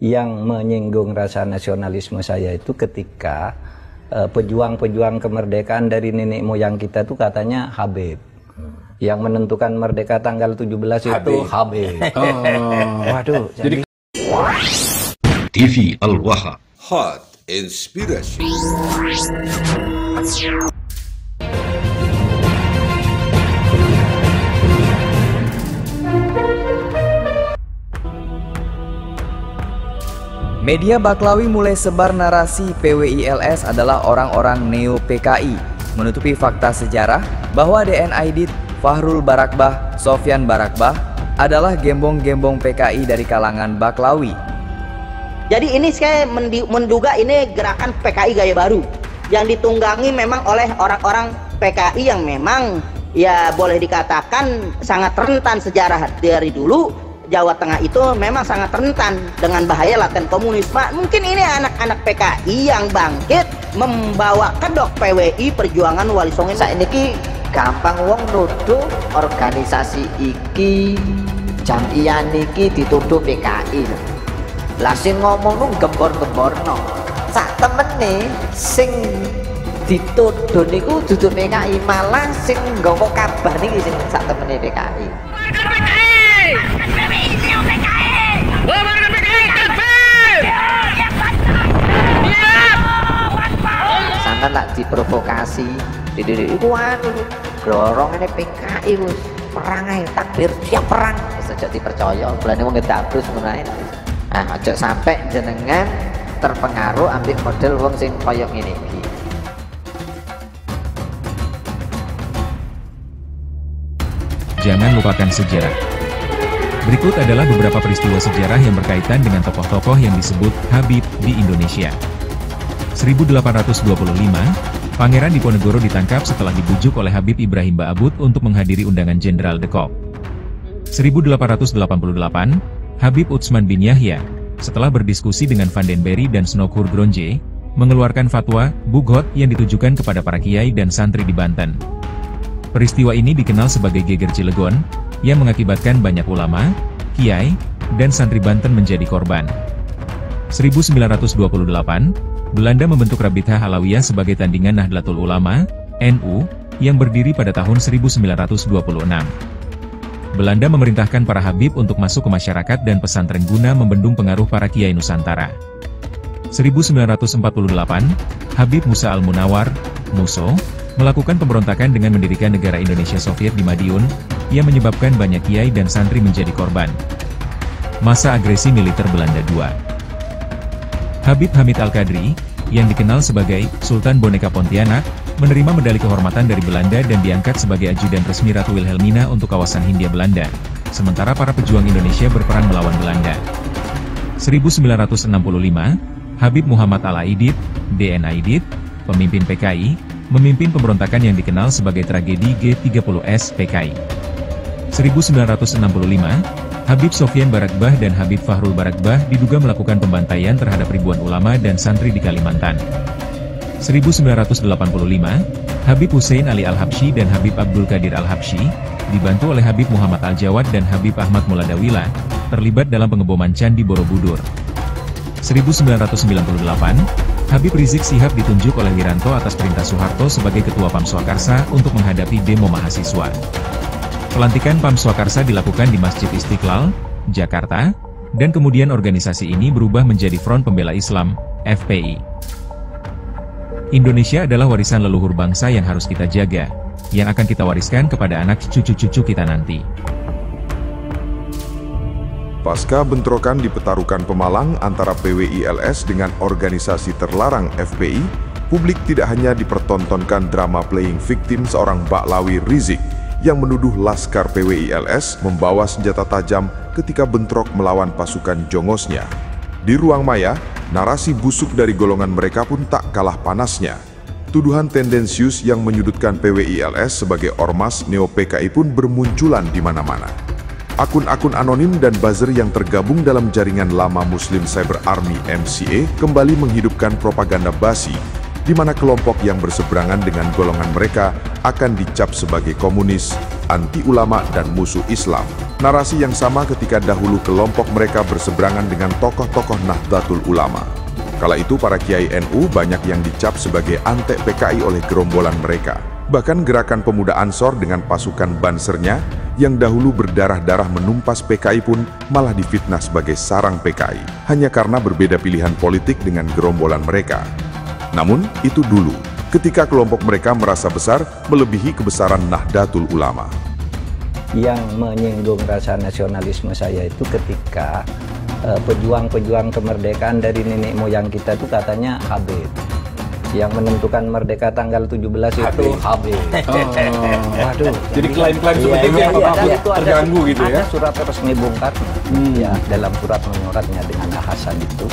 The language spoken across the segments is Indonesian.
yang menyinggung rasa nasionalisme saya itu ketika pejuang-pejuang kemerdekaan dari nenek moyang kita tuh katanya Habib. Yang menentukan merdeka tanggal 17 itu Habib. Waduh. Jadi TV Al-Waha. Hot Inspirasi. Media Baklawi mulai sebar narasi PWILS adalah orang-orang neo-PKI, menutupi fakta sejarah bahwa DN Aidit, Fahrul Barakbah, Sofyan Barakbah adalah gembong-gembong PKI dari kalangan Baklawi. Jadi ini saya menduga ini gerakan PKI gaya baru yang ditunggangi memang oleh orang-orang PKI yang memang ya boleh dikatakan sangat rentan sejarah dari dulu. Jawa Tengah itu memang sangat rentan dengan bahaya laten komunisme. Mungkin ini anak-anak PKI yang bangkit membawa kedok PWI Perjuangan Wali Songo. Saiki gampang wong nuduh organisasi iki, jamiah niki dituduh PKI. Lah sing ngomong nu gembor-gemborno. Sak temene sing dituduh niku dudu PKI, malah sing nggawa kabar niki sing sak temene PKI. Sampai tak diprovokasi, iku anu glorong ini PKI wis perang ae takbir siap perang, sejak dipercaya bulan wong ngedabrus ngono ae. Nah, aja sampai jenengan terpengaruh ambil model wong sing koyo ngene iki. Jangan lupakan sejarah. Berikut adalah beberapa peristiwa sejarah yang berkaitan dengan tokoh-tokoh yang disebut Habib di Indonesia. 1825, Pangeran Diponegoro ditangkap setelah dibujuk oleh Habib Ibrahim Ba'abut untuk menghadiri undangan Jenderal de Kock. 1888, Habib Utsman bin Yahya, setelah berdiskusi dengan Van den Berry dan Snouck Gronje, mengeluarkan fatwa Bughot yang ditujukan kepada para kiai dan santri di Banten. Peristiwa ini dikenal sebagai Geger Cilegon, yang mengakibatkan banyak ulama, kiai, dan santri Banten menjadi korban. 1928, Belanda membentuk Rabithah Alawiyah sebagai tandingan Nahdlatul Ulama, NU, yang berdiri pada tahun 1926. Belanda memerintahkan para habib untuk masuk ke masyarakat dan pesantren guna membendung pengaruh para kiai Nusantara. 1948, Habib Musa Al-Munawar, Muso, melakukan pemberontakan dengan mendirikan negara Indonesia Soviet di Madiun, yang menyebabkan banyak kiai dan santri menjadi korban. Masa agresi militer Belanda II. Habib Hamid Al-Qadri, yang dikenal sebagai Sultan Boneka Pontianak, menerima medali kehormatan dari Belanda dan diangkat sebagai ajudan resmi Ratu Wilhelmina untuk kawasan Hindia Belanda, sementara para pejuang Indonesia berperan melawan Belanda. 1965, Habib Muhammad Al-Aidit, DN Aidit, pemimpin PKI, memimpin pemberontakan yang dikenal sebagai tragedi G30S PKI. 1965, Habib Sofyan Barakbah dan Habib Fahrul Barakbah diduga melakukan pembantaian terhadap ribuan ulama dan santri di Kalimantan. 1985, Habib Hussein Ali Al-Habsyi dan Habib Abdul Qadir Al-Habsyi, dibantu oleh Habib Muhammad Al-Jawad dan Habib Ahmad Muladawila, terlibat dalam pengeboman Candi Borobudur. 1998, Habib Rizik Syihab ditunjuk oleh Wiranto atas perintah Soeharto sebagai Ketua PAM Swakarsa untuk menghadapi demo mahasiswa. Pelantikan PAM Swakarsa dilakukan di Masjid Istiqlal, Jakarta, dan kemudian organisasi ini berubah menjadi Front Pembela Islam, FPI. Indonesia adalah warisan leluhur bangsa yang harus kita jaga, yang akan kita wariskan kepada anak cucu-cucu kita nanti. Pasca bentrokan di Petarukan Pemalang antara PWILS dengan organisasi terlarang FPI, publik tidak hanya dipertontonkan drama playing victim seorang Baklawi Rizik yang menuduh laskar PWILS membawa senjata tajam ketika bentrok melawan pasukan jongosnya. Di ruang maya, narasi busuk dari golongan mereka pun tak kalah panasnya. Tuduhan tendensius yang menyudutkan PWILS sebagai ormas neo-PKI pun bermunculan di mana-mana. Akun-akun anonim dan buzzer yang tergabung dalam jaringan lama Muslim Cyber Army MCA kembali menghidupkan propaganda basi di mana kelompok yang berseberangan dengan golongan mereka akan dicap sebagai komunis, anti ulama, dan musuh Islam. Narasi yang sama ketika dahulu kelompok mereka berseberangan dengan tokoh-tokoh Nahdlatul Ulama. Kala itu para kiai NU banyak yang dicap sebagai antek PKI oleh gerombolan mereka. Bahkan gerakan pemuda Ansor dengan pasukan Bansernya yang dahulu berdarah-darah menumpas PKI pun malah difitnah sebagai sarang PKI, hanya karena berbeda pilihan politik dengan gerombolan mereka. Namun itu dulu, ketika kelompok mereka merasa besar melebihi kebesaran Nahdlatul Ulama. Yang menyinggung rasa nasionalisme saya itu ketika pejuang-pejuang kemerdekaan dari nenek moyang kita itu katanya Habib. Yang menentukan merdeka tanggal 17 itu Habib. Waduh. Jadi klaim-klaim seperti itu terganggu gitu ya? Ada surat resmi Bung Karno. Ya, dalam surat menyuratnya dengan Hasan itu,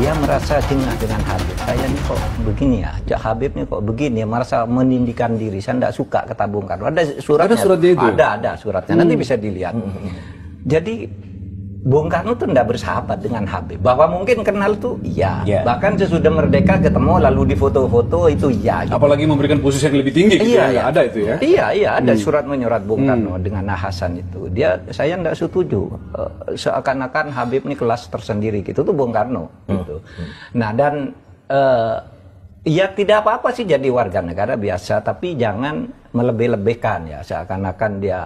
dia merasa jengah dengan Habib. Saya nih kok begini ya, Habib nih kok begini, merasa meninggikan diri. Saya tidak suka kata Bung Karno. Ada suratnya. Ada suratnya itu? Ada suratnya. Nanti bisa dilihat. Jadi Bung Karno tuh tidak bersahabat dengan Habib. Bahwa mungkin kenal tuh iya. Bahkan sesudah merdeka ketemu lalu di foto-foto itu iya. Gitu. Apalagi memberikan posisi yang lebih tinggi gitu ya. Ada itu ya? Iya, ada surat menyurat Bung Karno dengan Hasan itu. Saya tidak setuju. Seakan-akan Habib ini kelas tersendiri gitu tuh Bung Karno. Gitu. Nah dan ya tidak apa-apa sih jadi warga negara biasa, tapi jangan melebih-lebihkan ya. Seakan-akan dia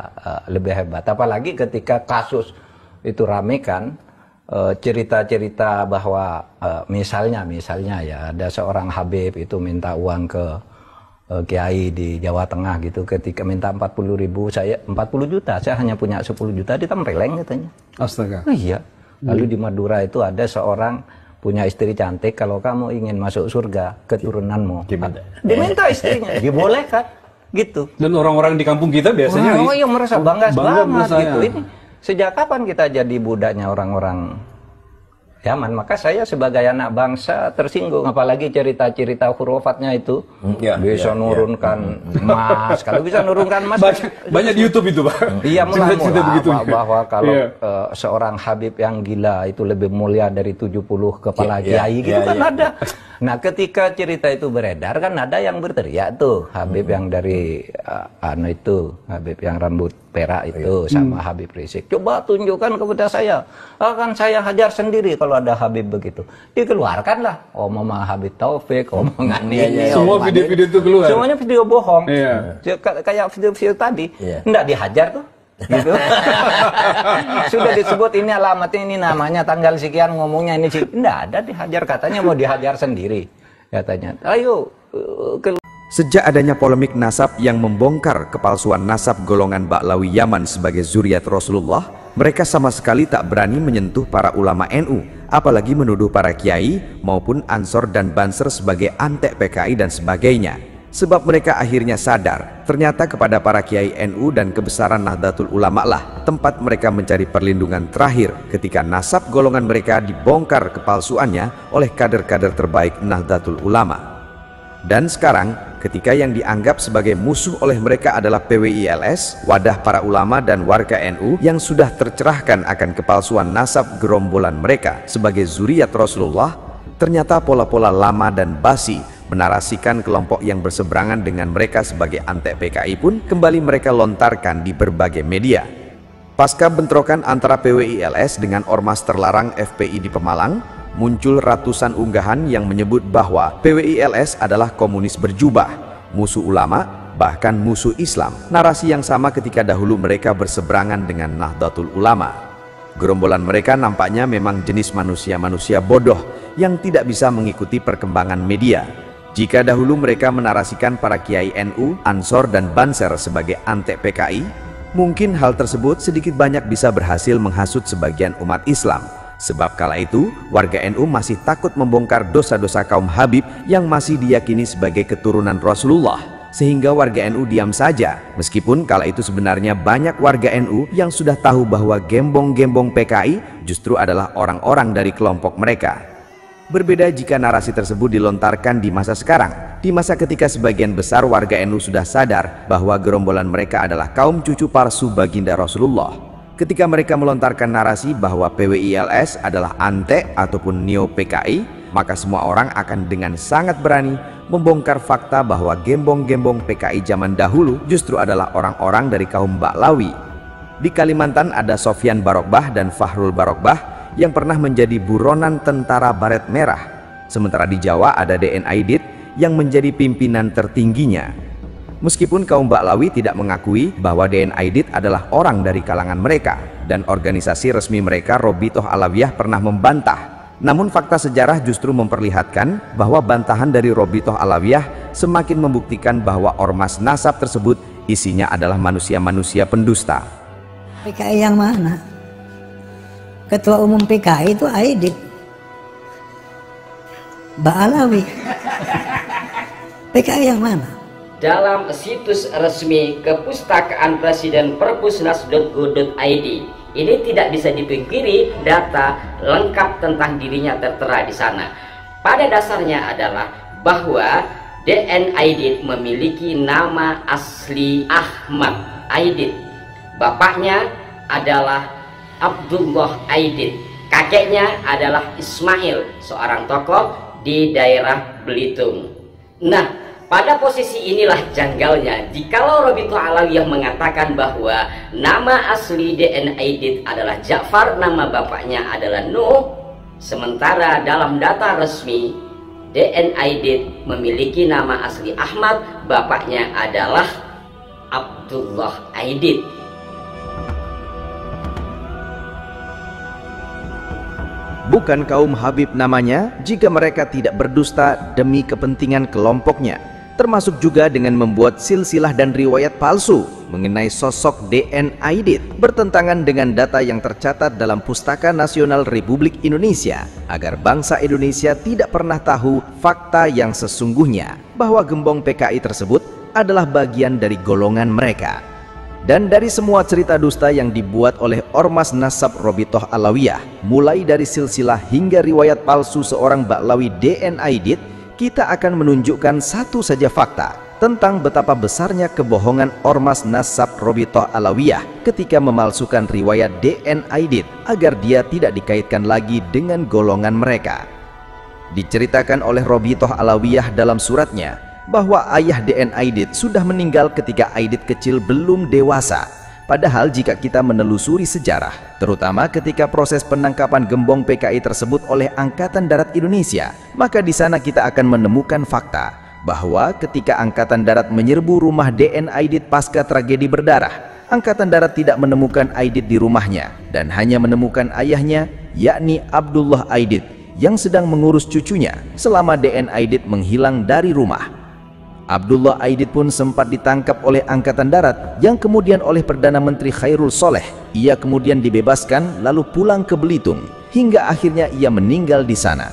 lebih hebat. Apalagi ketika kasus itu rame kan, cerita-cerita bahwa misalnya ya ada seorang Habib itu minta uang ke kiai di Jawa Tengah gitu, ketika minta 40 juta, saya hanya punya 10 juta, ditempeleng katanya. Astaga. Iya. Lalu di Madura itu ada seorang punya istri cantik, kalau kamu ingin masuk surga keturunanmu diminta istrinya, dibolehkan gitu. Dan orang-orang di kampung kita biasanya yang merasa bangga banget gitu. Ini sejak kapan kita jadi budaknya orang-orang Yaman? Maka saya sebagai anak bangsa tersinggung, apalagi cerita-cerita hurufatnya itu bisa nurunkan emas. Kalau bisa nurunkan emas banyak di YouTube itu, Pak. Iya, mula-mula bahwa kalau seorang Habib yang gila itu lebih mulia dari 70 kepala kiai gitu kan ada. Nah ketika cerita itu beredar kan ada yang berteriak tuh, Habib yang dari Habib yang rambut perak itu sama Habib Rizik, coba tunjukkan kepada saya, akan saya hajar sendiri kalau ada Habib begitu. Dikeluarkanlah omongan Habib Taufik, omongan ini, semua video-video itu keluar, semuanya video bohong. Kayak video-video tadi enggak dihajar tuh gitu. Sudah disebut ini alamatnya, ini namanya, tanggal sekian, ngomongnya ini sih, enggak ada dihajar, katanya mau dihajar sendiri katanya. Ayo Sejak adanya polemik nasab yang membongkar kepalsuan nasab golongan Ba'lawi Yaman sebagai zuriat Rasulullah, mereka sama sekali tak berani menyentuh para ulama NU, apalagi menuduh para kiai maupun Ansor dan Banser sebagai antek PKI dan sebagainya. Sebab mereka akhirnya sadar, ternyata kepada para kiai NU dan kebesaran Nahdlatul Ulama lah tempat mereka mencari perlindungan terakhir ketika nasab golongan mereka dibongkar kepalsuannya oleh kader-kader terbaik Nahdlatul Ulama. Dan sekarang, ketika yang dianggap sebagai musuh oleh mereka adalah PWILS, wadah para ulama dan warga NU yang sudah tercerahkan akan kepalsuan nasab gerombolan mereka sebagai zuriat Rasulullah, ternyata pola-pola lama dan basi menarasikan kelompok yang berseberangan dengan mereka sebagai antek PKI pun kembali mereka lontarkan di berbagai media. Pasca bentrokan antara PWILS dengan ormas terlarang FPI di Pemalang, muncul ratusan unggahan yang menyebut bahwa PWILS adalah komunis berjubah, musuh ulama, bahkan musuh Islam. Narasi yang sama ketika dahulu mereka berseberangan dengan Nahdlatul Ulama. Gerombolan mereka nampaknya memang jenis manusia-manusia bodoh yang tidak bisa mengikuti perkembangan media. Jika dahulu mereka menarasikan para kiai NU, Ansor dan Banser sebagai antek PKI, mungkin hal tersebut sedikit banyak bisa berhasil menghasut sebagian umat Islam. Sebab kala itu, warga NU masih takut membongkar dosa-dosa kaum Habib yang masih diyakini sebagai keturunan Rasulullah. Sehingga warga NU diam saja, meskipun kala itu sebenarnya banyak warga NU yang sudah tahu bahwa gembong-gembong PKI justru adalah orang-orang dari kelompok mereka. Berbeda jika narasi tersebut dilontarkan di masa sekarang, di masa ketika sebagian besar warga NU sudah sadar bahwa gerombolan mereka adalah kaum cucu palsu baginda Rasulullah. Ketika mereka melontarkan narasi bahwa PWILS adalah antek ataupun neo PKI, maka semua orang akan dengan sangat berani membongkar fakta bahwa gembong-gembong PKI zaman dahulu justru adalah orang-orang dari kaum Baklawi. Di Kalimantan ada Sofyan Barokbah dan Fahrul Barokbah yang pernah menjadi buronan tentara baret merah. Sementara di Jawa ada DN Aidit yang menjadi pimpinan tertingginya. Meskipun kaum Baklawi tidak mengakui bahwa DN Aidit adalah orang dari kalangan mereka dan organisasi resmi mereka Robitoh Alawiyah pernah membantah. Namun fakta sejarah justru memperlihatkan bahwa bantahan dari Robitoh Alawiyah semakin membuktikan bahwa ormas nasab tersebut isinya adalah manusia-manusia pendusta. PKI yang mana? Ketua umum PKI itu Aidit, Ba'alawi. PKI yang mana? Dalam situs resmi Kepustakaan Presiden perpusnas.go.id ini tidak bisa dipungkiri data lengkap tentang dirinya tertera di sana. Pada dasarnya adalah bahwa DN Aidit memiliki nama asli Ahmad Aidit. Bapaknya adalah Abdullah Aidit, kakeknya adalah Ismail, seorang tokoh di daerah Belitung. Nah, pada posisi inilah janggalnya jikalau Robitoh Alawiyah mengatakan bahwa nama asli DN Aidit adalah Ja'far, nama bapaknya adalah Nuh, sementara dalam data resmi DN Aidit memiliki nama asli Ahmad, bapaknya adalah Abdullah Aidit. Bukan kaum Habib namanya jika mereka tidak berdusta demi kepentingan kelompoknya, termasuk juga dengan membuat silsilah dan riwayat palsu mengenai sosok DN Aidit bertentangan dengan data yang tercatat dalam Pustaka Nasional Republik Indonesia, agar bangsa Indonesia tidak pernah tahu fakta yang sesungguhnya bahwa gembong PKI tersebut adalah bagian dari golongan mereka. Dan dari semua cerita dusta yang dibuat oleh Ormas Nasab Robitoh Alawiyah, mulai dari silsilah hingga riwayat palsu seorang Baklawi DN Aidit, kita akan menunjukkan satu saja fakta tentang betapa besarnya kebohongan Ormas Nasab Robitoh Alawiyah ketika memalsukan riwayat DN Aidit agar dia tidak dikaitkan lagi dengan golongan mereka. Diceritakan oleh Robitoh Alawiyah dalam suratnya bahwa ayah DN Aidit sudah meninggal ketika Aidit kecil belum dewasa. Padahal jika kita menelusuri sejarah, terutama ketika proses penangkapan gembong PKI tersebut oleh Angkatan Darat Indonesia, maka di sana kita akan menemukan fakta bahwa ketika Angkatan Darat menyerbu rumah DN Aidit pasca tragedi berdarah, Angkatan Darat tidak menemukan Aidit di rumahnya dan hanya menemukan ayahnya, yakni Abdullah Aidit, yang sedang mengurus cucunya selama DN Aidit menghilang dari rumah. Abdullah Aidit pun sempat ditangkap oleh Angkatan Darat yang kemudian oleh Perdana Menteri Khairul Soleh. Ia kemudian dibebaskan lalu pulang ke Belitung hingga akhirnya ia meninggal di sana.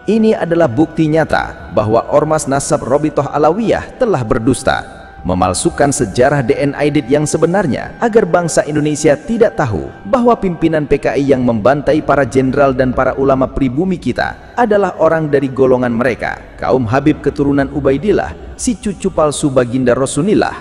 Ini adalah bukti nyata bahwa Ormas Nasab Robitoh Alawiyah telah berdusta, memalsukan sejarah DN Aidit yang sebenarnya agar bangsa Indonesia tidak tahu bahwa pimpinan PKI yang membantai para jenderal dan para ulama pribumi kita adalah orang dari golongan mereka, kaum Habib keturunan Ubaidillah, si cucu palsu baginda Rasulullah.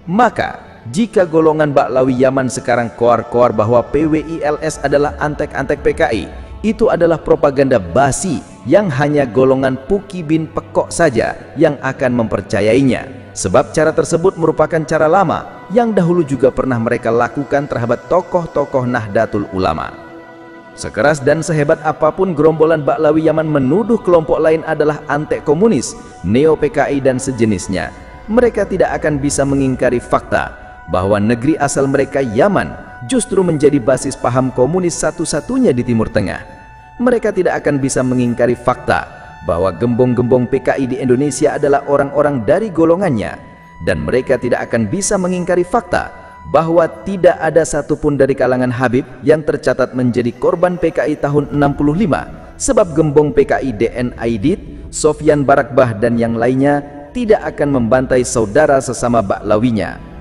Maka jika golongan Baklawi Yaman sekarang koar-koar bahwa PWILS adalah antek-antek PKI, itu adalah propaganda basi yang hanya golongan Puki bin Pekok saja yang akan mempercayainya. Sebab cara tersebut merupakan cara lama yang dahulu juga pernah mereka lakukan terhadap tokoh-tokoh Nahdlatul Ulama. Sekeras dan sehebat apapun gerombolan Baklawi Yaman menuduh kelompok lain adalah antek komunis, neo PKI dan sejenisnya, mereka tidak akan bisa mengingkari fakta bahwa negeri asal mereka Yaman justru menjadi basis paham komunis satu-satunya di Timur Tengah. Mereka tidak akan bisa mengingkari fakta bahwa gembong-gembong PKI di Indonesia adalah orang-orang dari golongannya, dan mereka tidak akan bisa mengingkari fakta bahwa tidak ada satupun dari kalangan Habib yang tercatat menjadi korban PKI tahun 65, sebab gembong PKI DN Aidit, Sofyan Barokbah dan yang lainnya tidak akan membantai saudara sesama Baklawinya.